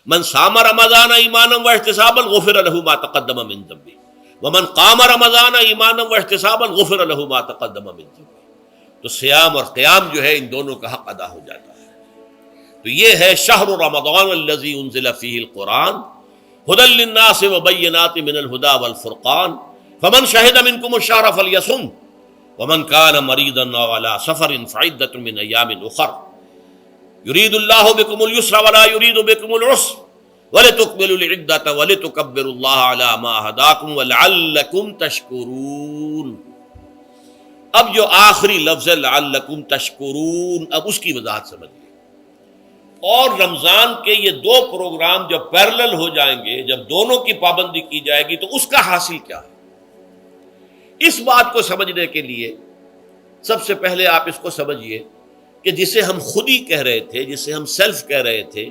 من صام رمضان ایمانا واحتسابا غفر له ما تقدم من ذنبه ومن قام رمضان ایمانا واحتسابا غفر له ما تقدم من ذنبه. تو سیام اور قیام جو ہے ان دونوں کا حق ادا ہو جاتا ہے. تو یہ ہے شہر رمضان الذی انزل فیہ القرآن ھدی للناس وبینات من الھدی والفرقان فمن شہد منکم الشہر فلیصم ومن کان مریضا او علی سفر فعدۃ من ایام اخر یرید اللہ بکم اليسر ولا یرید بکم العسر ولتکملوا العدۃ ولتکبروا اللہ علی ما ھداکم ولعلکم تشکرون. اب جو آخری لفظ ہے لعلکم تشکرون، اب اس کی وضاحت سمجھیے. اور رمضان کے یہ دو پروگرام جب پیرلل ہو جائیں گے، جب دونوں کی پابندی کی جائے گی، تو اس کا حاصل کیا ہے؟ اس بات کو سمجھنے کے لیے سب سے پہلے آپ اس کو سمجھیے کہ جسے ہم خود ہی کہہ رہے تھے، جسے ہم سیلف کہہ رہے تھے،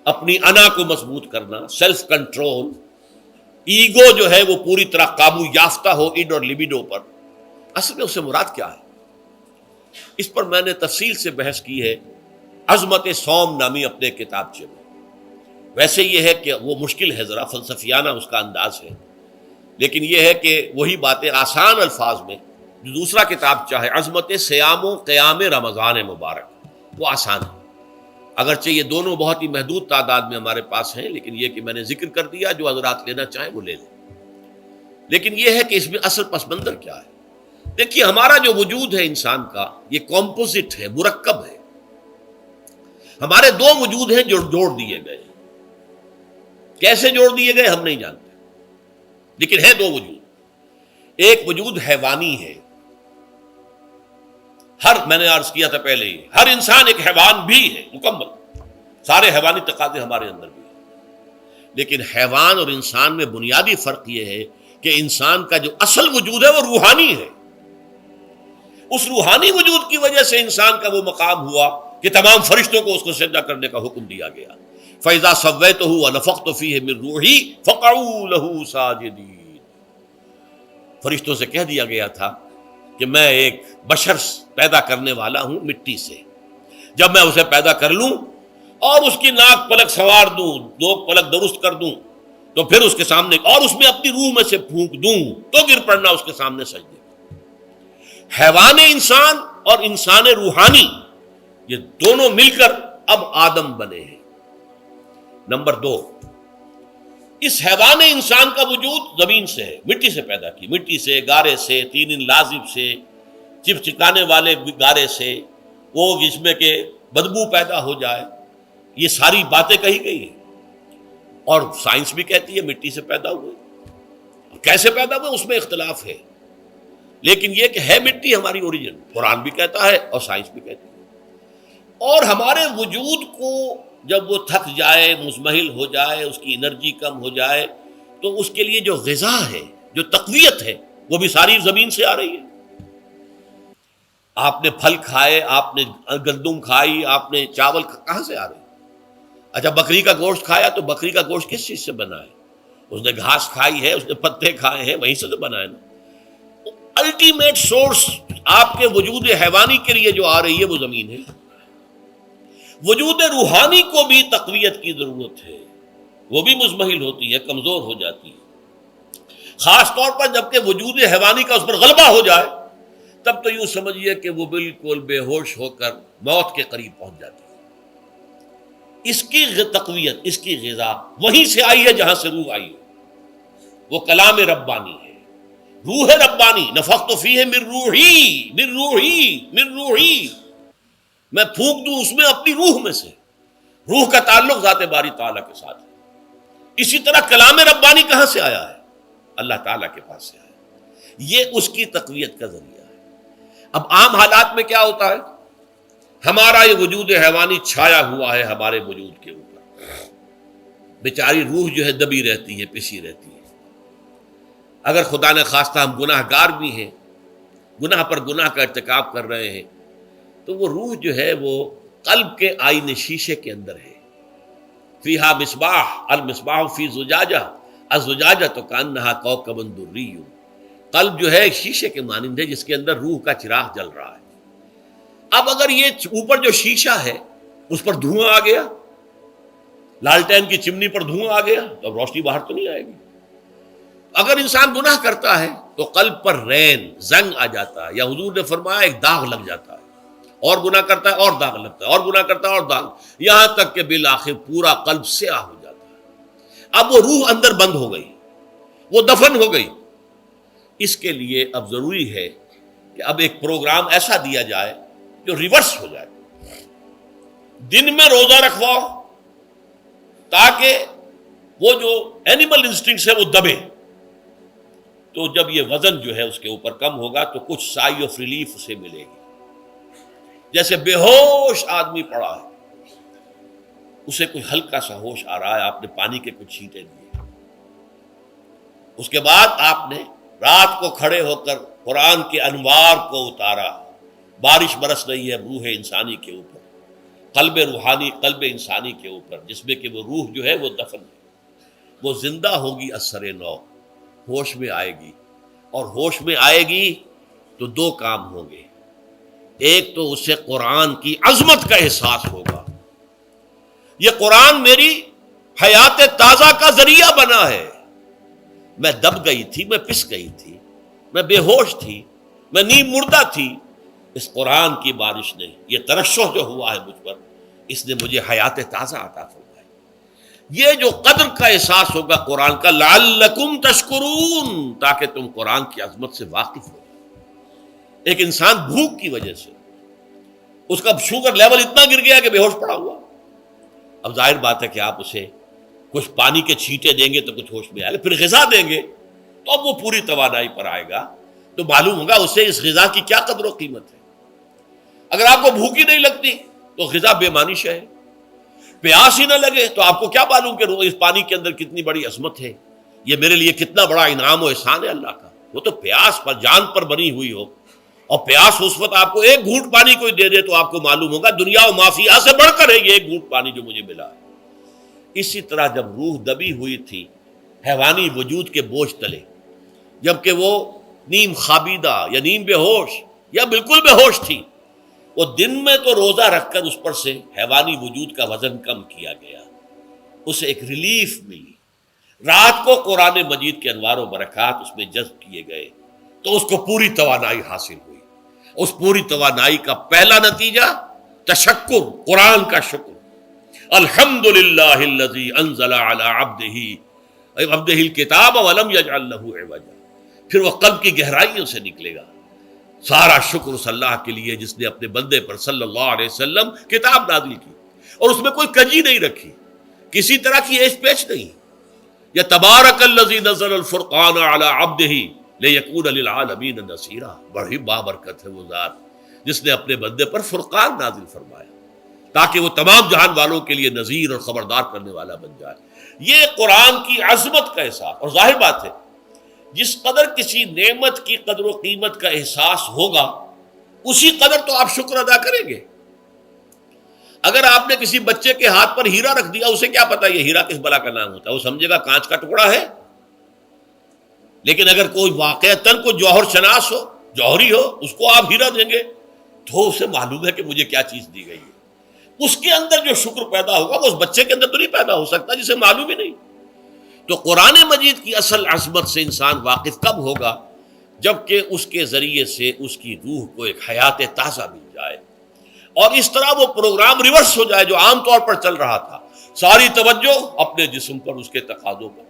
اپنی انا کو مضبوط کرنا، سیلف کنٹرول، ایگو جو ہے وہ پوری طرح قابو یافتہ ہو اڈ اور لیبیڈو پر، اصل میں اس سے مراد کیا ہے؟ اس پر میں نے تفصیل سے بحث کی ہے عظمت صوم نامی اپنے کتابچے میں. ویسے یہ ہے کہ وہ مشکل ہے، ذرا فلسفیانہ اس کا انداز ہے، لیکن یہ ہے کہ وہی باتیں آسان الفاظ میں جو دوسرا کتابچہ ہے عظمت سیام و قیام رمضان مبارک، وہ آسان ہے. اگرچہ یہ دونوں بہت ہی محدود تعداد میں ہمارے پاس ہیں، لیکن یہ کہ میں نے ذکر کر دیا، جو حضرات لینا چاہیں وہ لے لیں. لیکن یہ ہے کہ اس میں اصل پس منظر کیا ہے. دیکھیے، ہمارا جو وجود ہے انسان کا، یہ کمپوزٹ ہے، مرکب ہے. ہمارے دو وجود ہیں جو جوڑ دیے گئے. کیسے جوڑ دیے گئے ہم نہیں جانتے، لیکن ہے دو وجود. ایک وجود حیوانی ہے، میں نے عرض کیا تھا پہلے ہی، ہر انسان ایک حیوان بھی ہے مکمل، سارے حیوانی تقاضے ہمارے اندر بھی ہیں. لیکن حیوان اور انسان میں بنیادی فرق یہ ہے کہ انسان کا جو اصل وجود ہے وہ روحانی ہے. اس روحانی وجود کی وجہ سے انسان کا وہ مقام ہوا کہ تمام فرشتوں کو اس کو سجدہ کرنے کا حکم دیا گیا. فَإِذَا سَوَّيْتُهُ وَنَفَخْتُ فِيهِ مِن رُوحِي فَقَعُوا لَهُ سَاجِدِينَ. فرشتوں سے کہہ دیا گیا تھا کہ میں ایک بشر پیدا کرنے والا ہوں مٹی سے. جب میں اسے پیدا کر لوں اور اس کی ناک پلک سنوار دوں، دو پلک درست کر دوں، تو پھر اس کے سامنے اور اس میں اپنی روح میں سے پھونک دوں تو گر پڑنا اس کے سامنے سجدے. حیوان انسان اور انسان روحانی، یہ دونوں مل کر اب آدم بنے ہیں. نمبر دو، اس حیوان انسان کا وجود زمین سے ہے، مٹی سے پیدا کی، مٹی سے، گارے سے، تین لازب سے، چپچکانے والے گارے سے، وہ جس میں کہ بدبو پیدا ہو جائے، یہ ساری باتیں کہی گئی ہیں. اور سائنس بھی کہتی ہے مٹی سے پیدا ہوئے. کیسے پیدا ہوئے اس میں اختلاف ہے، لیکن یہ کہ ہے مٹی ہماری اوریجن، قرآن بھی کہتا ہے اور سائنس بھی کہتی ہے. اور ہمارے وجود کو جب وہ تھک جائے، مزمحل ہو جائے، اس کی انرجی کم ہو جائے، تو اس کے لیے جو غذا ہے، جو تقویت ہے، وہ بھی ساری زمین سے آ رہی ہے. آپ نے پھل کھائے، آپ نے گندم کھائی، آپ نے چاول کہاں سے آ رہے ہیں؟ اچھا، بکری کا گوشت کھایا تو بکری کا گوشت کس چیز سے بنا ہے؟ اس نے گھاس کھائی ہے، اس نے پتے کھائے ہیں، وہیں سے تو بنا ہے نا. الٹیمیٹ سورس آپ کے وجود حیوانی کے لیے جو آ رہی ہے وہ زمین ہے. وجود روحانی کو بھی تقویت کی ضرورت ہے، وہ بھی مزمحل ہوتی ہے، کمزور ہو جاتی ہے. خاص طور پر جب کہ وجود حیوانی کا اس پر غلبہ ہو جائے، تب تو یوں سمجھیے کہ وہ بالکل بے ہوش ہو کر موت کے قریب پہنچ جاتی ہے. اس کی تقویت، اس کی غذا وہیں سے آئی ہے جہاں سے روح آئی ہے. وہ کلام ربانی ہے، روح ربانی. نفخت فیہ من روحی، من روحی، من روحی، میں پھونک دوں اس میں اپنی روح میں سے. روح کا تعلق ذات باری تعالیٰ کے ساتھ ہے. اسی طرح کلام ربانی کہاں سے آیا ہے؟ اللہ تعالیٰ کے پاس سے آیا ہے. یہ اس کی تقویت کا ذریعہ ہے. اب عام حالات میں کیا ہوتا ہے؟ ہمارا یہ وجود حیوانی چھایا ہوا ہے ہمارے وجود کے اوپر، بیچاری روح جو ہے دبی رہتی ہے، پسی رہتی ہے. اگر خدا نے خواستہ ہم گناہ گار بھی ہیں، گناہ پر گناہ کا ارتکاب کر رہے ہیں، تو وہ روح جو ہے وہ قلب کے آئینے شیشے کے اندر ہے. فیہا مصباح، المصباح فی زجاجہ، الزجاجہ تو کانہا کوکب دری. قلب جو ہے ایک شیشے کے مانند ہے جس کے اندر روح کا چراغ جل رہا ہے. اب اگر یہ اوپر جو شیشہ ہے اس پر دھواں آ گیا، لالٹین کی چمنی پر دھواں آ گیا تو اب روشنی باہر تو نہیں آئے گی. اگر انسان گناہ کرتا ہے تو قلب پر رین زنگ آ جاتا ہے، یا حضور نے فرمایا ایک داغ لگ جاتا ہے، اور گناہ کرتا ہے اور داغ لگتا ہے، اور گناہ کرتا ہے اور داغ، یہاں تک کہ بالآخر پورا قلب سیاہ ہو جاتا ہے. اب وہ روح اندر بند ہو گئی، وہ دفن ہو گئی. اس کے لیے اب ضروری ہے کہ اب ایک پروگرام ایسا دیا جائے جو ریورس ہو جائے. دن میں روزہ رکھواؤ تاکہ وہ جو اینیمل انسٹنکٹس ہے وہ دبے. تو جب یہ وزن جو ہے اس کے اوپر کم ہوگا تو کچھ سائی آف ریلیف اسے ملے گی. جیسے بے ہوش آدمی پڑا ہے، اسے کوئی ہلکا سا ہوش آ رہا ہے، آپ نے پانی کے کچھ چھینٹے دیے، اس کے بعد آپ نے رات کو کھڑے ہو کر قرآن کے انوار کو اتارا. بارش برس رہی ہے روح انسانی کے اوپر، قلب روحانی، قلب انسانی کے اوپر، جس میں کہ وہ روح جو ہے وہ دفن ہے، وہ زندہ ہوگی اثر نو، ہوش میں آئے گی. اور ہوش میں آئے گی تو دو کام ہوں گے. ایک تو اسے قرآن کی عظمت کا احساس ہوگا، یہ قرآن میری حیات تازہ کا ذریعہ بنا ہے. میں دب گئی تھی، میں پس گئی تھی، میں بے ہوش تھی، میں نیم مردہ تھی. اس قرآن کی بارش نے، یہ ترشح جو ہوا ہے مجھ پر، اس نے مجھے حیات تازہ عطا فرمائی. یہ جو قدر کا احساس ہوگا قرآن کا، لعلکم تشکرون، تاکہ تم قرآن کی عظمت سے واقف ہو. ایک انسان بھوک کی وجہ سے اس کا شوگر لیول اتنا گر گیا کہ بے ہوش پڑا ہوا. اب ظاہر بات ہے کہ آپ اسے کچھ پانی کے چھینٹے دیں گے تو کچھ ہوش میں آئے گا، پھر غذا دیں گے تو اب وہ پوری توانائی پر آئے گا، تو معلوم ہوگا اسے اس غذا کی کیا قدر و قیمت ہے. اگر آپ کو بھوک ہی نہیں لگتی تو غذا بے معنی شے ہے. پیاس ہی نہ لگے تو آپ کو کیا معلوم کہ اس پانی کے اندر کتنی بڑی عظمت ہے، یہ میرے لیے کتنا بڑا انعام و احسان ہے اللہ کا. وہ تو پیاس پر، جان پر بنی ہوئی ہو، اور پیاس اس وقت آپ کو ایک گھونٹ پانی کوئی دے دے تو آپ کو معلوم ہوگا دنیا و مافیا سے بڑھ کر ہے یہ ایک گھونٹ پانی جو مجھے ملا ہے. اسی طرح جب روح دبی ہوئی تھی حیوانی وجود کے بوجھ تلے، جبکہ وہ نیم خابیدہ یا نیم بے ہوش یا بالکل بے ہوش تھی، وہ دن میں تو روزہ رکھ کر اس پر سے حیوانی وجود کا وزن کم کیا گیا، اسے ایک ریلیف ملی. رات کو قرآن مجید کے انوار و برکات اس میں جذب کیے گئے تو اس کو پوری توانائی حاصل ہوئی. اس پوری توانائی کا پہلا نتیجہ تشکر، قرآن کا شکر. الحمدللہ الذی انزل علی عبدہ الکتاب ولم یجعل لہ عوجا. پھر وہ قلب کی گہرائیوں سے نکلے گا. سارا شکر اس اللہ کے لیے جس نے اپنے بندے پر صلی اللہ علیہ وسلم کتاب نازل کی اور اس میں کوئی کجی نہیں رکھی، کسی طرح کی ایش پیچ نہیں. یا تبارک الذی نزل الفرقان علی عبدہ لیکون للعالمین نصیرا. بڑی بابرکت ہے وہ ذات جس نے اپنے بندے پر فرقان نازل فرمایا تاکہ وہ تمام جہان والوں کے لیے نذیر اور خبردار کرنے والا بن جائے. یہ قرآن کی عظمت کا احساس. اور ظاہر بات ہے جس قدر کسی نعمت کی قدر و قیمت کا احساس ہوگا اسی قدر تو آپ شکر ادا کریں گے. اگر آپ نے کسی بچے کے ہاتھ پر ہیرا رکھ دیا، اسے کیا پتا یہ ہیرا کس بلا کا نام ہوتا ہے، وہ سمجھے گا کانچ کا ٹکڑا ہے. لیکن اگر کوئی واقعتاً کوئی جوہر شناس ہو، جوہری ہو، اس کو آپ ہیرا دیں گے تو اسے معلوم ہے کہ مجھے کیا چیز دی گئی ہے. اس کے اندر جو شکر پیدا ہوگا وہ اس بچے کے اندر تو نہیں پیدا ہو سکتا جسے معلوم ہی نہیں. تو قرآن مجید کی اصل عظمت سے انسان واقف کب ہوگا؟ جبکہ اس کے ذریعے سے اس کی روح کو ایک حیات تازہ مل جائے اور اس طرح وہ پروگرام ریورس ہو جائے جو عام طور پر چل رہا تھا. ساری توجہ اپنے جسم پر، اس کے تقاضوں پر.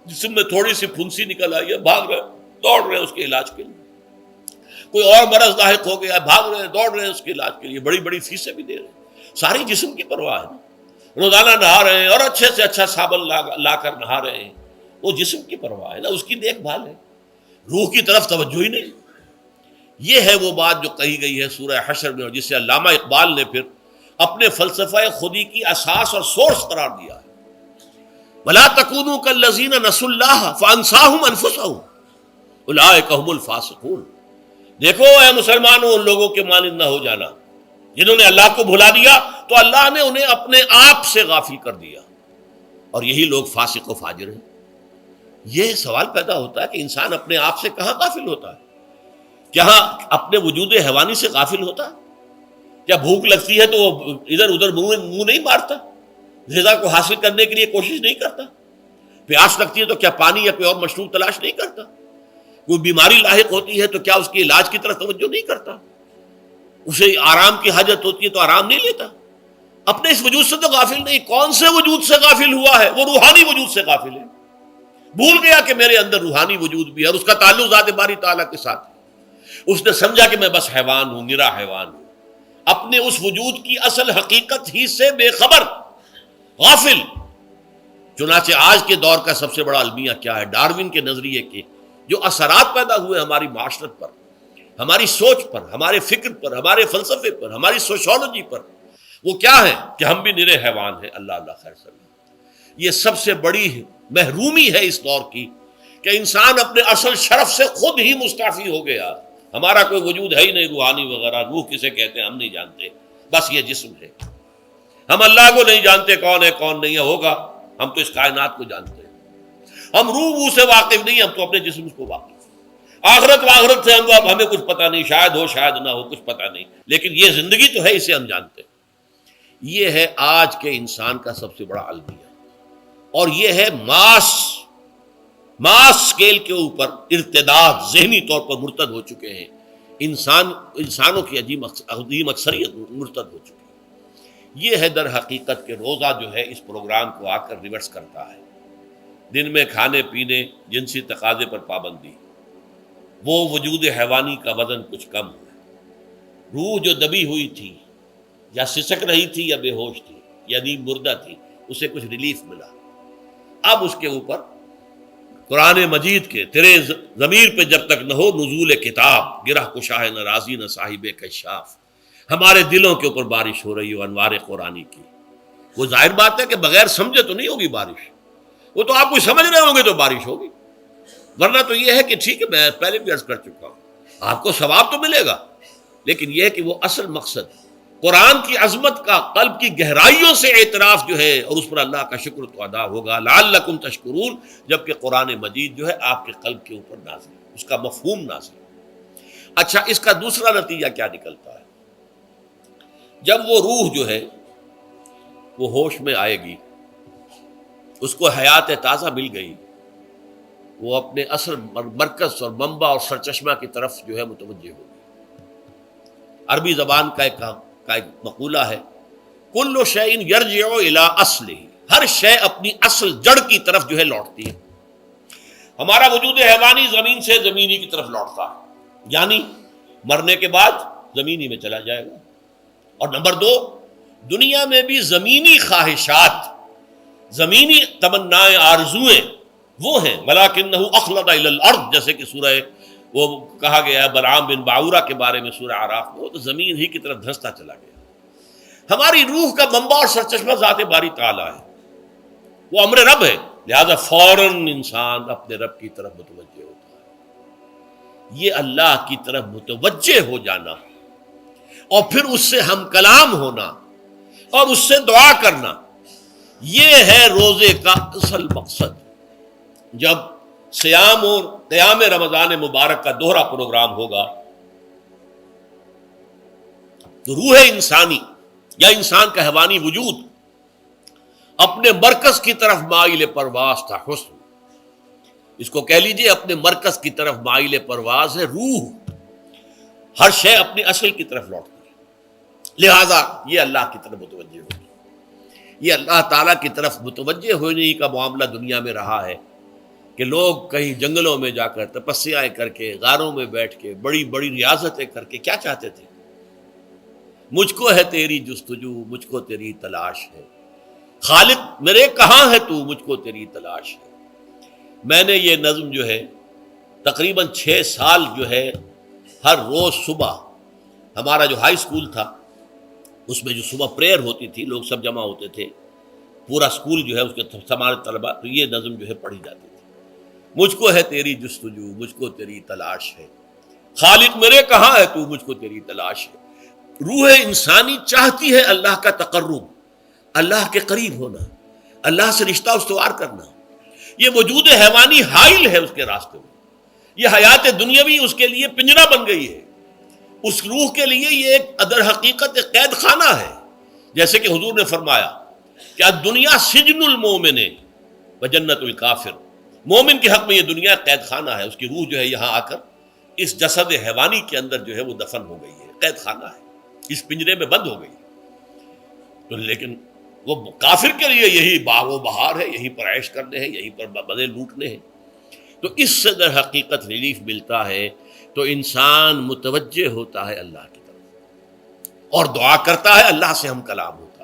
جسم میں تھوڑی سی پھنسی نکل آئی ہے، بھاگ رہے دوڑ رہے ہیں اس کے علاج کے لیے. کوئی اور مرض لاحق ہو گیا، بھاگ رہے ہیں دوڑ رہے ہیں اس کے علاج کے لیے، بڑی بڑی فیسیں بھی دے رہے ہیں. ساری جسم کی پرواہ ہے. روزانہ نہا رہے ہیں اور اچھے سے اچھا صابن لا کر نہا رہے ہیں، وہ جسم کی پرواہ ہے نا، اس کی دیکھ بھال ہے. روح کی طرف توجہ ہی نہیں. یہ ہے وہ بات جو کہی گئی ہے سورہ حشر میں، اور جسے علامہ اقبال نے پھر اپنے فلسفہ خودی کی اساس اور سورس قرار دیا ہے. وَلَا تَكُونُوا كَالَّذِينَ نَسُوا اللَّهَ فَأَنسَاهُمْ أَنفُسَهُمْ أُولَٰئِكَ هُمُ الْفَاسِقُونَ. دیکھو اے مسلمانوں، ان لوگوں کے مانند نہ ہو جانا جنہوں نے اللہ کو بھلا دیا تو اللہ نے انہیں اپنے آپ سے غافل کر دیا، اور یہی لوگ فاسق و فاجر ہیں. یہ سوال پیدا ہوتا ہے کہ انسان اپنے آپ سے کہاں غافل ہوتا ہے؟ کیا اپنے وجود حیوانی سے غافل ہوتا ہے؟ کیا بھوک لگتی ہے تو وہ ادھر ادھر منہ نہیں مارتا؟ غذا کو حاصل کرنے کے لیے کوشش نہیں کرتا؟ پیاس لگتی ہے تو کیا پانی یا کوئی اور مشروب تلاش نہیں کرتا؟ کوئی بیماری لاحق ہوتی ہے تو کیا اس کے علاج کی طرف توجہ نہیں کرتا؟ اسے آرام کی حاجت ہوتی ہے تو آرام نہیں لیتا؟ اپنے اس وجود سے تو غافل نہیں. کون سے وجود سے غافل ہوا ہے؟ وہ روحانی وجود سے غافل ہے. بھول گیا کہ میرے اندر روحانی وجود بھی ہے اور اس کا تعلق ذات باری تعالیٰ کے ساتھ ہے. اس نے سمجھا کہ میں بس حیوان ہوں، نرا حیوان ہوں، اپنے اس وجود کی اصل حقیقت ہی سے بے خبر، غافل. چنانچہ آج کے دور کا سب سے بڑا المیہ کیا ہے؟ ڈارون کے نظریے کے جو اثرات پیدا ہوئے ہماری معاشرت پر، ہماری سوچ پر، ہمارے فکر پر، ہمارے فلسفے پر، ہماری سوشولوجی پر، وہ کیا ہے کہ ہم بھی نرے حیوان ہیں. اللہ اللہ خیر سلام. یہ سب سے بڑی محرومی ہے اس دور کی کہ انسان اپنے اصل شرف سے خود ہی مستعفی ہو گیا. ہمارا کوئی وجود ہے ہی نہیں روحانی وغیرہ. روح کسے کہتے ہیں ہم نہیں جانتے، بس یہ جسم ہے. ہم اللہ کو نہیں جانتے کون ہے کون نہیں ہے. ہوگا ہم تو اس کائنات کو جانتے ہیں. ہم روح سے واقف نہیں، ہم تو اپنے جسم کو واقف. آخرت سے ہمیں کچھ پتہ نہیں، شاید ہو شاید نہ ہو، کچھ پتہ نہیں، لیکن یہ زندگی تو ہے، اسے ہم جانتے ہیں. یہ ہے آج کے انسان کا سب سے بڑا المیہ. اور یہ ہے ماس اسکیل کے اوپر ارتداد، ذہنی طور پر مرتد ہو چکے ہیں. انسانوں کی عظیم اکثریت مرتد ہو چکی ہے. یہ ہے در حقیقت کہ روزہ جو ہے اس پروگرام کو آ کر ریورس کرتا ہے. دن میں کھانے پینے، جنسی تقاضے پر پابندی، وہ وجود حیوانی کا وزن کچھ کم ہوا. روح جو دبی ہوئی تھی، یا سسک رہی تھی یا بے ہوش تھی یا نیند مردہ تھی، اسے کچھ ریلیف ملا. اب اس کے اوپر قرآن مجید کے تیرے ضمیر پہ جب تک نہ ہو نزول کتاب، گرہ کشاہ نہ رازی نہ صاحب کشاف، ہمارے دلوں کے اوپر بارش ہو رہی ہو انوار قرآنی کی. وہ ظاہر بات ہے کہ بغیر سمجھے تو نہیں ہوگی بارش. وہ تو آپ کچھ سمجھ رہے ہوں گے تو بارش ہوگی، ورنہ تو یہ ہے کہ ٹھیک ہے، میں پہلے بھی عرض کر چکا ہوں، آپ کو ثواب تو ملے گا، لیکن یہ ہے کہ وہ اصل مقصد قرآن کی عظمت کا قلب کی گہرائیوں سے اعتراف جو ہے، اور اس پر اللہ کا شکر تو ادا ہوگا. لعلکم تشکرون، جبکہ قرآن مجید جو ہے آپ کے قلب کے اوپر نازل ہے، اس کا مفہوم نازل ہے. اچھا، اس کا دوسرا نتیجہ کیا نکلتا ہے؟ جب وہ روح جو ہے وہ ہوش میں آئے گی، اس کو حیات تازہ مل گئی، وہ اپنے اصل مرکز اور منبع اور سرچشمہ کی طرف جو ہے متوجہ ہوگی. عربی زبان کا ایک مقولہ ہے، کل شیء یرجع الی اصلہ، ہر شے اپنی اصل جڑ کی طرف جو ہے لوٹتی ہے. ہمارا وجود حیوانی زمین سے زمینی کی طرف لوٹتا ہے، یعنی مرنے کے بعد زمینی میں چلا جائے گا. اور نمبر دو، دنیا میں بھی زمینی خواہشات، زمینی تمنائیں، آرزوئیں وہ ہیں. وَلَٰكِنَّهُ أَخْلَدَ إِلَى الْأَرْضِ، جیسے کہ سورہ وہ کہا گیا ہے بلعام بن باعورہ کے بارے میں سورہ اعراف میں، وہ تو زمین ہی کی طرف دھنستا چلا گیا. ہماری روح کا منبع اور سرچشمہ ذات باری تعالیٰ ہے، وہ امر رب ہے، لہذا فوراً انسان اپنے رب کی طرف متوجہ ہوتا ہے. یہ اللہ کی طرف متوجہ ہو جانا اور پھر اس سے ہم کلام ہونا اور اس سے دعا کرنا، یہ ہے روزے کا اصل مقصد. جب سیام اور قیام رمضان مبارک کا دوہرا پروگرام ہوگا تو روح انسانی یا انسان کا حیوانی وجود اپنے مرکز کی طرف مائل پرواز تھا. حسن، اس کو کہہ لیجئے اپنے مرکز کی طرف مائل پرواز ہے. روح ہر شے اپنی اصل کی طرف لوٹتی ہے، لہذا یہ اللہ کی طرف متوجہ ہوگی. یہ اللہ تعالیٰ کی طرف متوجہ ہونے کا معاملہ دنیا میں رہا ہے کہ لوگ کہیں جنگلوں میں جا کر تپسیائیں کر کے، غاروں میں بیٹھ کے، بڑی بڑی ریاضتیں کر کے کیا چاہتے تھے؟ مجھ کو ہے تیری جستجو، مجھ کو تیری تلاش ہے، خالق میرے کہاں ہے تو، مجھ کو تیری تلاش ہے. میں نے یہ نظم جو ہے تقریباً 6 سال جو ہے ہر روز صبح، ہمارا جو ہائی اسکول تھا اس میں جو صبح پریئر ہوتی تھی، لوگ سب جمع ہوتے تھے، پورا اسکول جو ہے اس کے ہمارے طلباء، تو یہ نظم جو ہے پڑھی جاتی تھی. مجھ کو ہے تیری جستجو، مجھ کو تیری تلاش ہے، خالق میرے کہاں ہے تو، مجھ کو تیری تلاش ہے. روح انسانی چاہتی ہے اللہ کا تقرب، اللہ کے قریب ہونا، اللہ سے رشتہ استوار کرنا. یہ وجود حیوانی حائل ہے اس کے راستے میں. یہ حیات دنیاوی اس کے لیے پنجرا بن گئی ہے. اس روح کے لیے یہ ایک در حقیقت ایک قید خانہ ہے. جیسے کہ حضور نے فرمایا کہ دنیا سجن المومن و جنت الکافر، مومن کے حق میں یہ دنیا قید خانہ ہے، اس کی روح جو ہے یہاں آ کر اس جسد حیوانی کے اندر جو ہے وہ دفن ہو گئی ہے، قید خانہ ہے، اس پنجرے میں بند ہو گئی ہے۔ تو لیکن وہ کافر کے لیے یہی باغ و بہار ہے، یہیں پر عیش کرنے ہیں، یہیں پر مزے لوٹنے ہیں۔ تو اس سے در حقیقت ریلیف ملتا ہے، تو انسان متوجہ ہوتا ہے اللہ کی طرف اور دعا کرتا ہے، اللہ سے ہم کلام ہوتا ہے۔